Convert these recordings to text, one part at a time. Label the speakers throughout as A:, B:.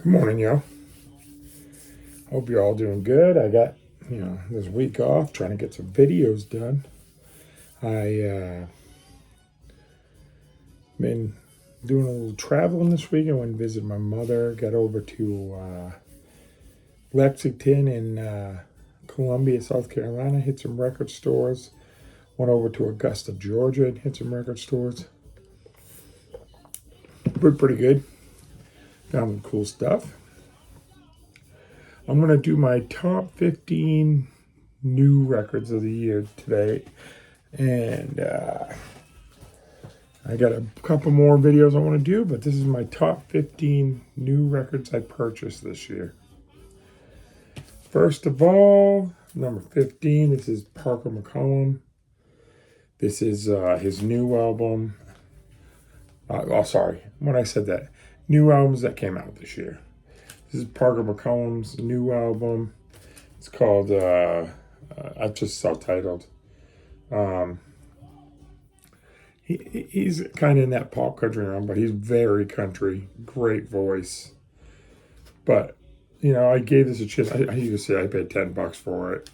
A: Good morning, y'all. Hope you're all doing good. I got, this week off trying to get some videos done. Been doing a little traveling this week. I went and visited my mother, got over to Lexington and Columbia, South Carolina, hit some record stores. Went over to Augusta, Georgia, and hit some record stores. Pretty good. Found some cool stuff. I'm going to do my top 15 new records of the year today. And I got a couple more videos I want to do, but this is my top 15 new records I purchased this year. First of all, number 15, this is Parker McCollum. This is his new album. When I said that, new albums that came out this year. This is Parker McCollum's new album. It's called, I've just self-titled. He's kind of in that pop country realm, but he's very country. Great voice. But, I gave this a chance. I used to say I paid $10 for it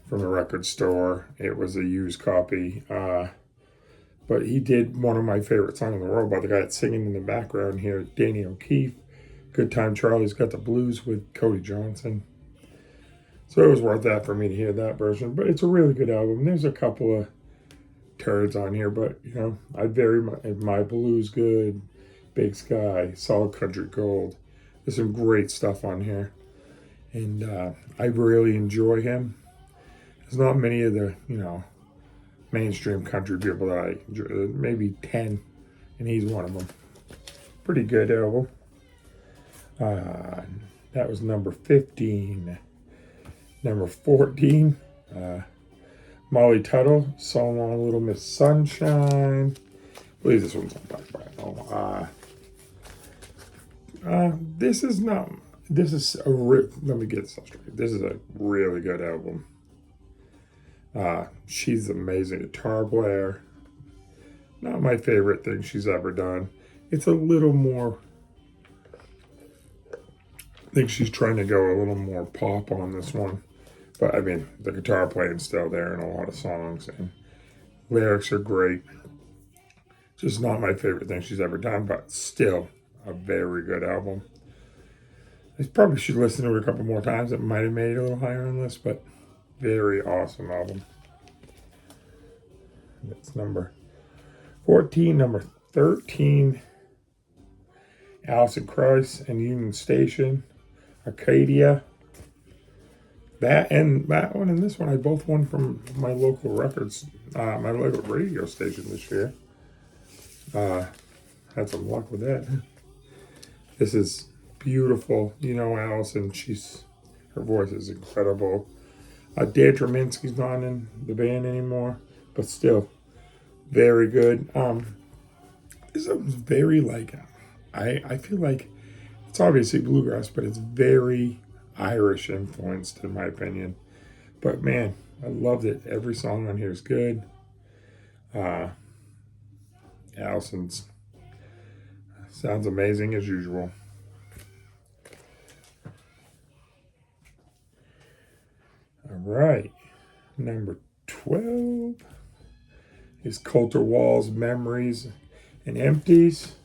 A: from a record store. It was a used copy. But he did one of my favorite songs in the world by the guy that's singing in the background here, Danny O'Keefe. Good Time Charlie's Got the Blues with Cody Johnson. So it was worth that for me to hear that version. But it's a really good album. There's a couple of turds on here, but, I very much, My Blues Good, Big Sky, Solid Country Gold. There's some great stuff on here. And I really enjoy him. There's not many of the, mainstream country people that I enjoy. Maybe 10, and he's one of them. Pretty good album. That was number 15. Number 14, Molly Tuttle, So Long Little Miss Sunshine. I believe this one's on Black Vinyl. Let me get this straight. This is a really good album. She's an amazing guitar player. Not my favorite thing she's ever done. It's a little more, I think she's trying to go a little more pop on this one. But, the guitar playing's still there in a lot of songs. And lyrics are great. Just not my favorite thing she's ever done, but still a very good album. I probably should listen to it a couple more times. It might have made it a little higher on the list, but very awesome album. That's number 14. Number 13, Alison Krauss and Union Station, Arcadia. That one and this one, I both won from my local records, my local radio station this year. Had some luck with that. This is beautiful. Alison, her voice is incredible. Dan Treminsky's not in the band anymore, but still very good. This album's very I feel like it's obviously bluegrass, but it's very Irish influenced in my opinion. But man, I loved it. Every song on here is good. Alison's sounds amazing as usual. All right, number 12 is Colter Wall's Memories and Empties.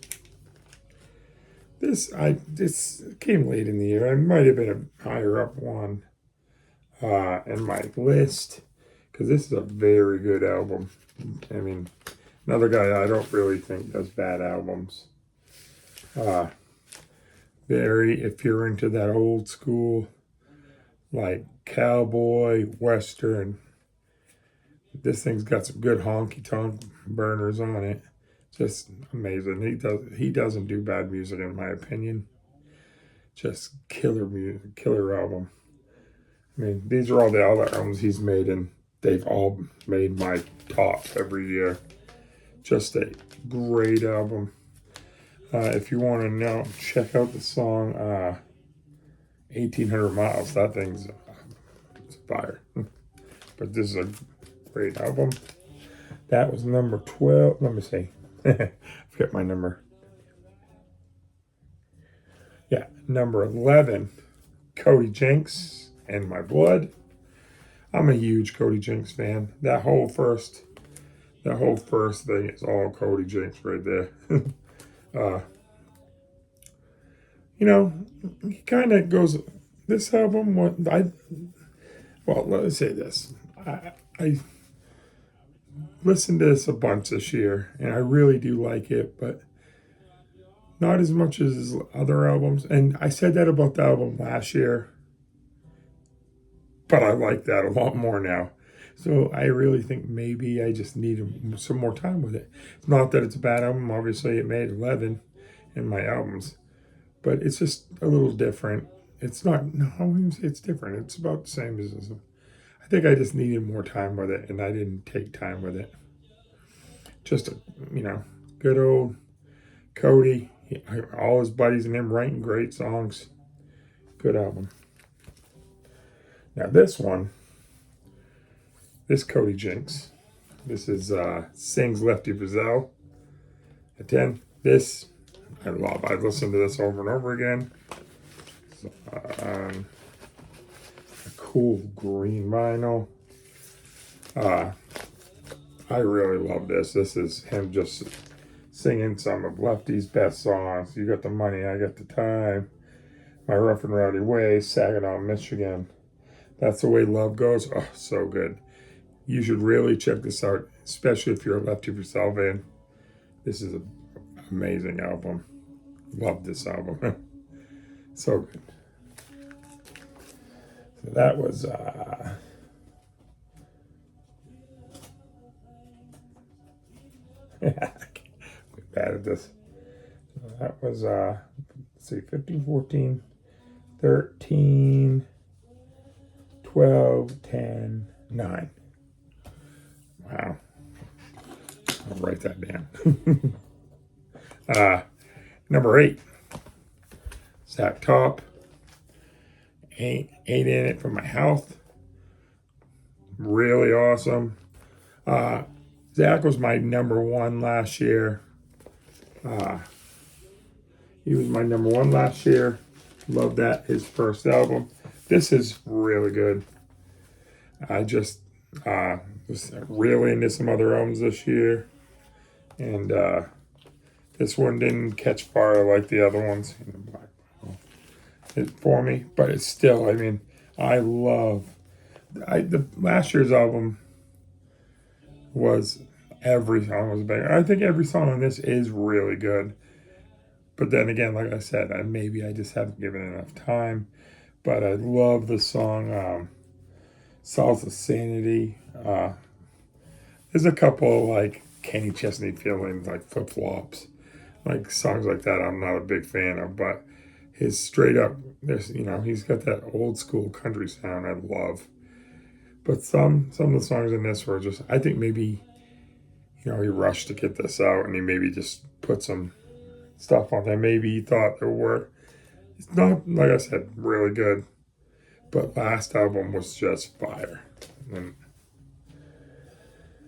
A: This came late in the year. I might have been a higher up one in my list because this is a very good album. Another guy I don't really think does bad albums. If you're into that old school, like cowboy, western, this thing's got some good honky-tonk burners on it. Just amazing. He doesn't do bad music in my opinion. Just killer music, killer album. These are all the other albums he's made, and they've all made my top every year. Just a great album. If you want to know, check out the song 1800 Miles. That thing's fire. But this is a great album. That was number 12. Let me see. Forget my number. Yeah, number 11, Cody Jinks and My Blood. I'm a huge Cody Jinks fan. That whole first thing is all Cody Jinks right there. uh, you know, he kind of goes. This album, let's say this. I listened to this a bunch this year, and I really do like it, but not as much as his other albums. And I said that about the album last year, but I like that a lot more now. So I really think maybe I just need some more time with it. It's not that it's a bad album. Obviously, it made 11 in my albums, but it's just a little different. It's not, no, it's different. It's about the same as this. I think I just needed more time with it, and I didn't take time with it. Just, good old Cody, all his buddies and him writing great songs. Good album. Now this Cody Jinks, this is Sings Lefty Frizzell at 10. This I love. I've listened to this over and over again. A cool green vinyl. I really love this. This is him just singing some of Lefty's best songs. You got the money, I got the time. My Rough and Rowdy Way, Saginaw, Michigan. That's the Way Love Goes. Oh, so good. You should really check this out, especially if you're a Lefty Frizzell fan. This is an amazing album. Love this album. So good. So that was we're bad at this. So that was let's see, 15, 14, 13, 12, 10, 9. Wow. I'll write that down. Number 8, Zach Top. Ain't in it for my health. Really awesome. Zach was my number 1 last year. He was my number 1 last year. Love that, his first album. This is really good. I just was really into some other albums this year. And this one didn't catch fire like the other ones for me. But it's still, I love... the last year's album was... every song was banger. I think every song on this is really good. But then again, like I said, maybe I just haven't given it enough time. But I love the song Salsa Sanity. There's a couple like Kenny Chesney feelings, like Flip Flops. Like songs like that I'm not a big fan of. But his straight up, he's got that old school country sound I love. But some of the songs in this were just, I think maybe, he rushed to get this out and he maybe just put some stuff on there. Maybe he thought there were. It's not, like I said, really good. But last album was just fire. And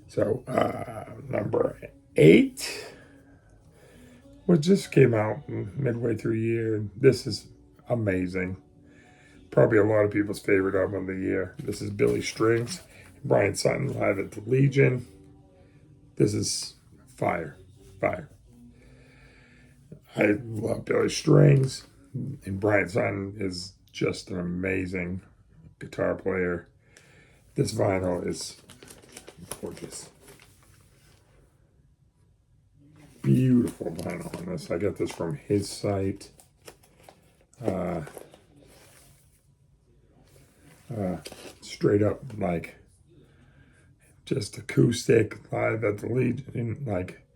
A: so, number 8, which just came out midway through the year. This is amazing. Probably a lot of people's favorite album of the year. This is Billy Strings, Brian Sutton live at the Legion. This is fire. I love Billy Strings, and Brian Sutton is just an amazing guitar player. This vinyl is gorgeous. Beautiful vinyl on this. I got this from his site. Straight up, like, just acoustic live at the Legion. Like,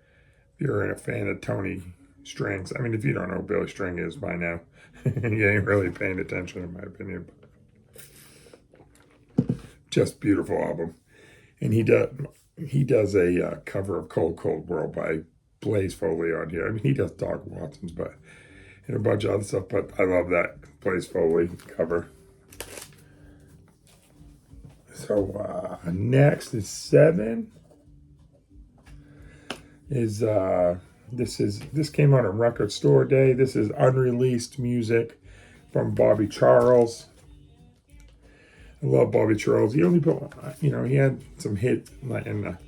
A: if you're a fan of Tony Strings, if you don't know who Billy String is by now, you ain't really paying attention, in my opinion. Just beautiful album. And he does a cover of Cold Cold World by Blaze Foley on here. He does Doc Watson's, and a bunch of other stuff, but I love that Blaze Foley cover. So next is 7 is This came out on Record Store Day. This is unreleased music from Bobby Charles. I love Bobby Charles. He only put, he had some hits like in the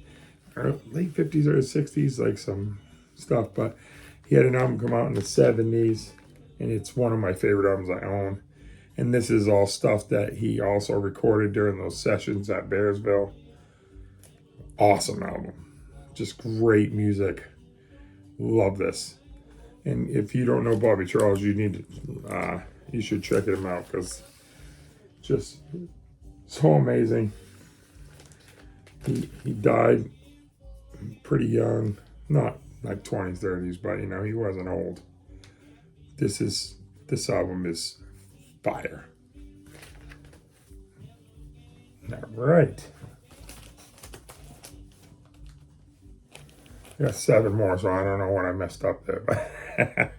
A: late 50s or 60s, like some stuff, but he had an album come out in the 70s, and it's one of my favorite albums I own. And this is all stuff that he also recorded during those sessions at Bearsville. Awesome album. Just great music. Love this. And if you don't know Bobby Charles, you should check him out, because just so amazing. He died pretty young, not like 20s, 30s, but he wasn't old. This album is fire. All right. I got 7 more, so I don't know what I messed up there, but I'm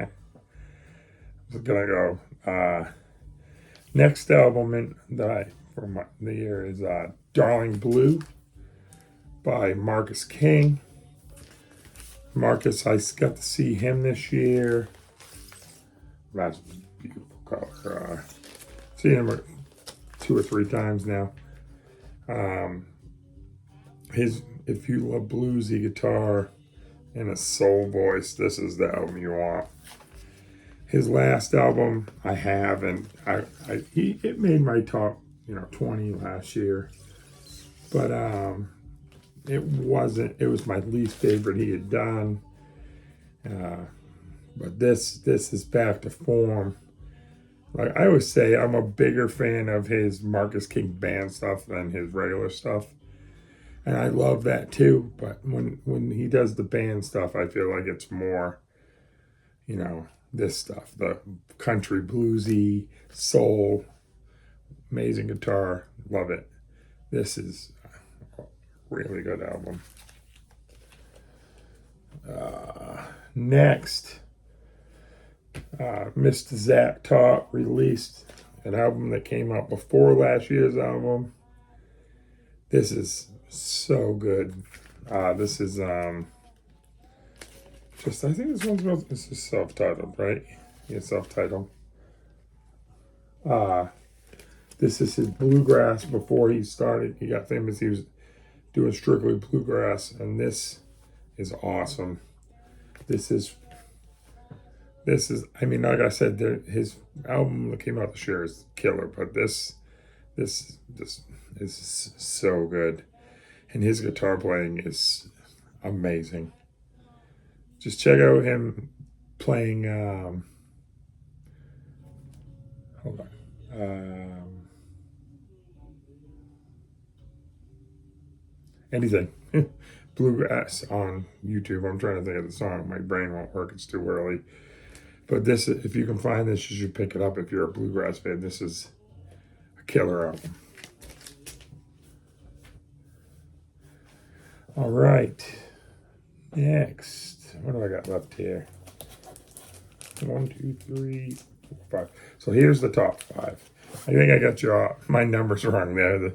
A: just gonna go. Next album from the year is Darling Blue by Marcus King. Marcus, I got to see him this year. That's a beautiful color. Seen him 2 or 3 times now. If you love bluesy guitar and a soul voice, this is the album you want. His last album I have, and it made my top 20 last year, but it was my least favorite he had done. But this is back to form. Like I always say, I'm a bigger fan of his Marcus King band stuff than his regular stuff. And I love that too. But when he does the band stuff, I feel like it's more, this stuff, the country bluesy, soul, amazing guitar. Love it. This is a really good album. Next, Mr. Zach Top released an album that came out before last year's album. This is so good. This is I think this is self-titled, right? Yeah, self-titled. This is his bluegrass before he got famous. He was doing strictly bluegrass, and this is awesome. This is, like I said, his album that came out this year is killer, but this is so good. And his guitar playing is amazing. Just check out him playing, hold on, anything. Bluegrass on YouTube. I'm trying to think of the song. My brain won't work. It's too early. But this, if you can find this, you should pick it up if you're a bluegrass fan. This is a killer album. All right. Next, what do I got left here? 1, 2, 3, 4, 5. So here's the top 5. I think I got my numbers wrong there in the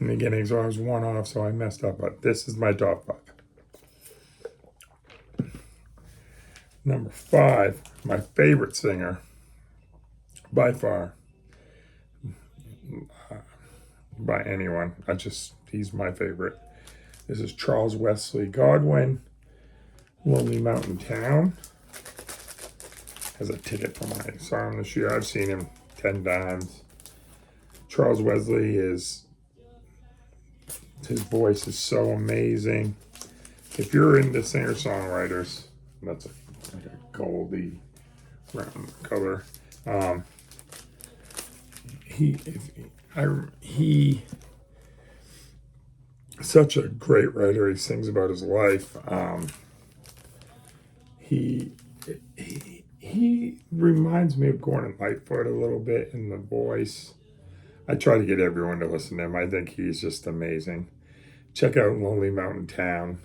A: beginning, so I was 1 off, so I messed up. But this is my top 5. Number 5, my favorite singer, by far, by anyone. He's my favorite. This is Charles Wesley Godwin, Lonely Mountain Town. Has a ticket for my song this year. I've seen him 10 times. Charles Wesley his voice is so amazing. If you're into singer-songwriters, that's like a goldy round color. He such a great writer. He sings about his life. He reminds me of Gordon Lightfoot a little bit in the voice. I try to get everyone to listen to him. I think he's just amazing. Check out Lonely Mountain Town.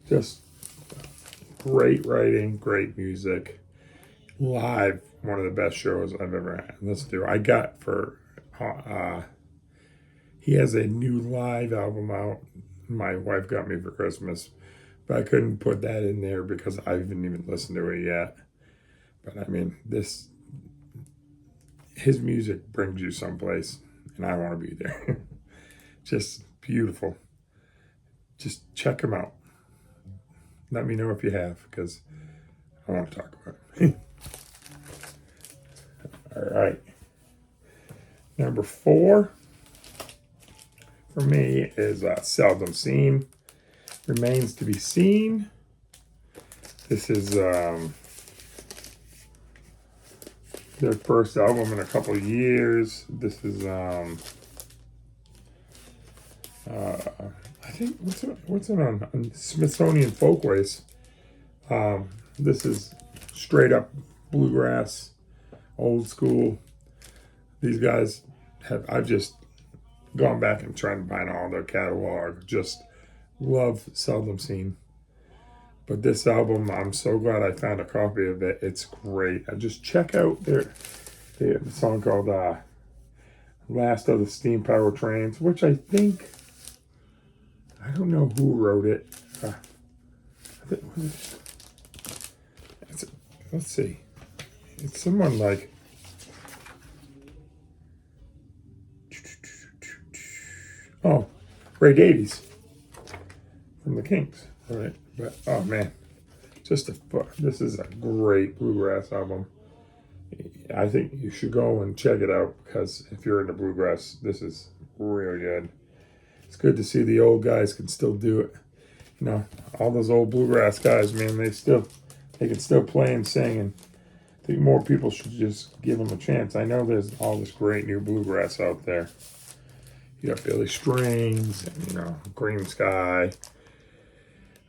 A: Just great writing, great music. Live, one of the best shows I've ever had. Listened to. He has a new live album out my wife got me for Christmas. But I couldn't put that in there because I haven't even listened to it yet. But I mean, his music brings you someplace, and I want to be there. Just beautiful. Just check him out. Let me know if you have, because I want to talk about it. All right. Number 4 for me is Seldom Seen. Remains to Be Seen. This is their first album in a couple of years. This is I think what's it on Smithsonian Folkways. This is straight up bluegrass, old school. These guys I've just gone back and tried to find all their catalog. Just love Seldom Seen. But this album, I'm so glad I found a copy of it. It's great. Just check out the song called Last of the Steam Power Trains, which I think, I don't know who wrote it. Let's see. It's someone like, oh, Ray Davies from the Kinks. All right. But, oh man, this is a great bluegrass album. I think you should go and check it out, because if you're into bluegrass, this is really good. It's good to see the old guys can still do it. You know, all those old bluegrass guys, man, they can still play and sing, and I think more people should just give them a chance. I know there's all this great new bluegrass out there. You got Billy Strings, and, Green Sky,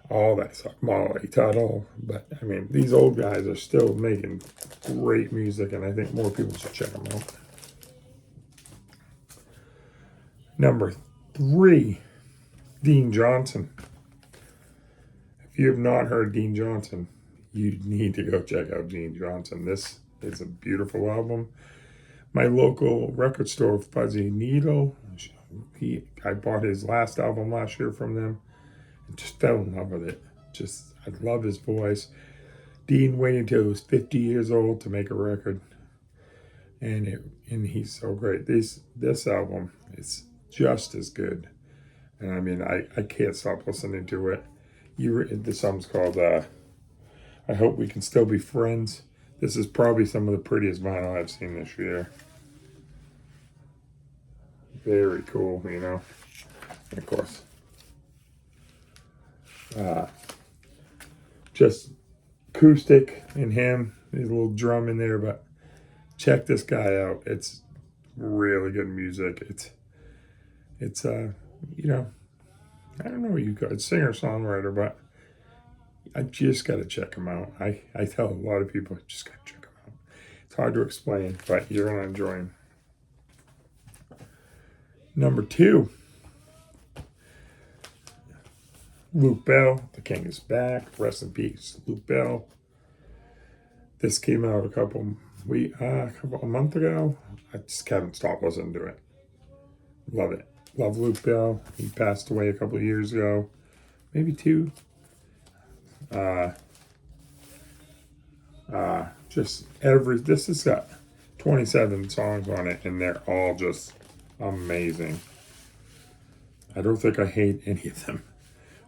A: all that stuff, Molly Tuttle. But, I mean, these old guys are still making great music, and I think more people should check them out. Number 3, Dean Johnson. If you have not heard Dean Johnson, you need to go check out Dean Johnson. This is a beautiful album. My local record store, Fuzzy Needle, I bought his last album last year from them and just fell in love with it. I love his voice. Dean waited until he was 50 years old to make a record, and he's so great. This album is just as good, and I mean, I can't stop listening to it. The song's called I Hope We Can Still Be Friends. This is probably some of the prettiest vinyl I've seen this year. Very cool, And of course, just acoustic in him. There's a little drum in there, but check this guy out. It's really good music. It's I don't know what you call it, singer-songwriter, but I just got to check him out. I tell a lot of people, just got to check him out. It's hard to explain, but you're going to enjoy him. Number 2, Luke Bell, The King is Back. Rest in peace, Luke Bell. This came out a month ago. I just haven't stopped listening to it. Love it. Love Luke Bell. He passed away a couple of years ago, maybe 2. This has got 27 songs on it, and they're all just amazing. I don't think I hate any of them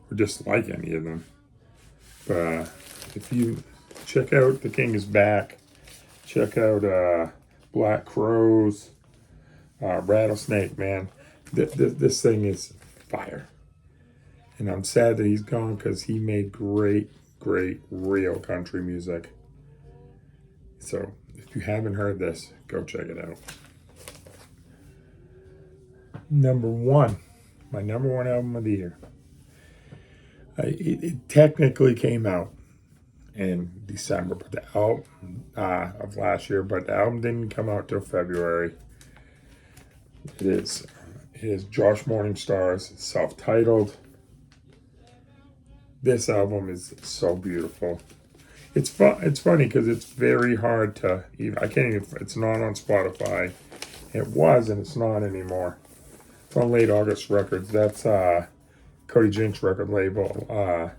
A: or dislike any of them. But if you check out The King is Back, check out Black Crows, Rattlesnake, man. This thing is fire. And I'm sad that he's gone, because he made great real country music. So if you haven't heard this, go check it out. Number 1, my number 1 album of the year. It technically came out in December, but the album of last year, but the album didn't come out till February. It is Josh Morningstar's self-titled. This album is so beautiful. It's funny because it's very hard to even. I can't even. It's not on Spotify. It was, and it's not anymore. It's on Late August Records. That's Cody Jinks record label.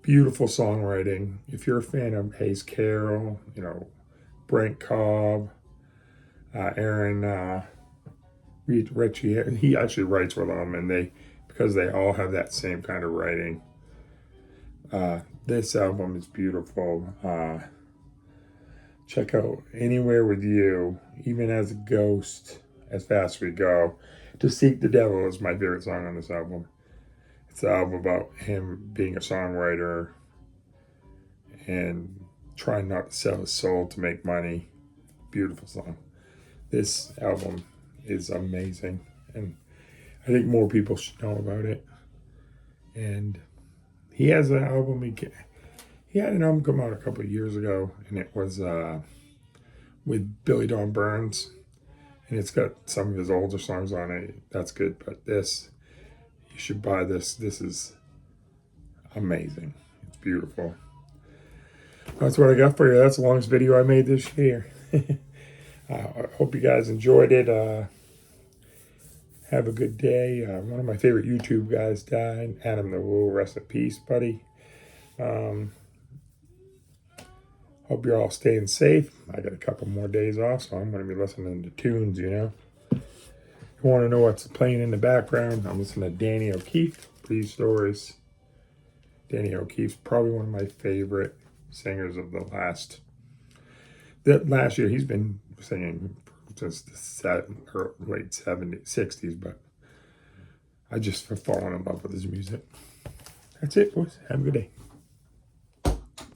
A: Beautiful songwriting. If you're a fan of Hayes Carroll, you know, Brent Cobb, Aaron Ritchie, he actually writes with them, and because they all have that same kind of writing. This album is beautiful. Check out Anywhere With You, Even As a Ghost, As Fast As We Go. To Seek the Devil is my favorite song on this album. It's an album about him being a songwriter and trying not to sell his soul to make money. Beautiful song. This album is amazing, and I think more people should know about it. And he has an album. He had an album come out a couple of years ago, and it was with Billy Don Burns, and it's got some of his older songs on it. That's good, but this, you should buy this. This is amazing. It's beautiful. That's what I got for you. That's the longest video I made this year. I hope you guys enjoyed it. Have a good day. One of my favorite YouTube guys died. Adam the Woo, rest in peace, buddy. Hope you're all staying safe. I got a couple more days off, so I'm going to be listening to tunes, you know. If you want to know what's playing in the background, I'm listening to Danny O'Keefe, Breeze Stories. Danny O'Keefe's probably one of my favorite singers of the last year. He's been singing since the late 70s, 60s, but I just have fallen in love with his music. That's it, boys. Have a good day.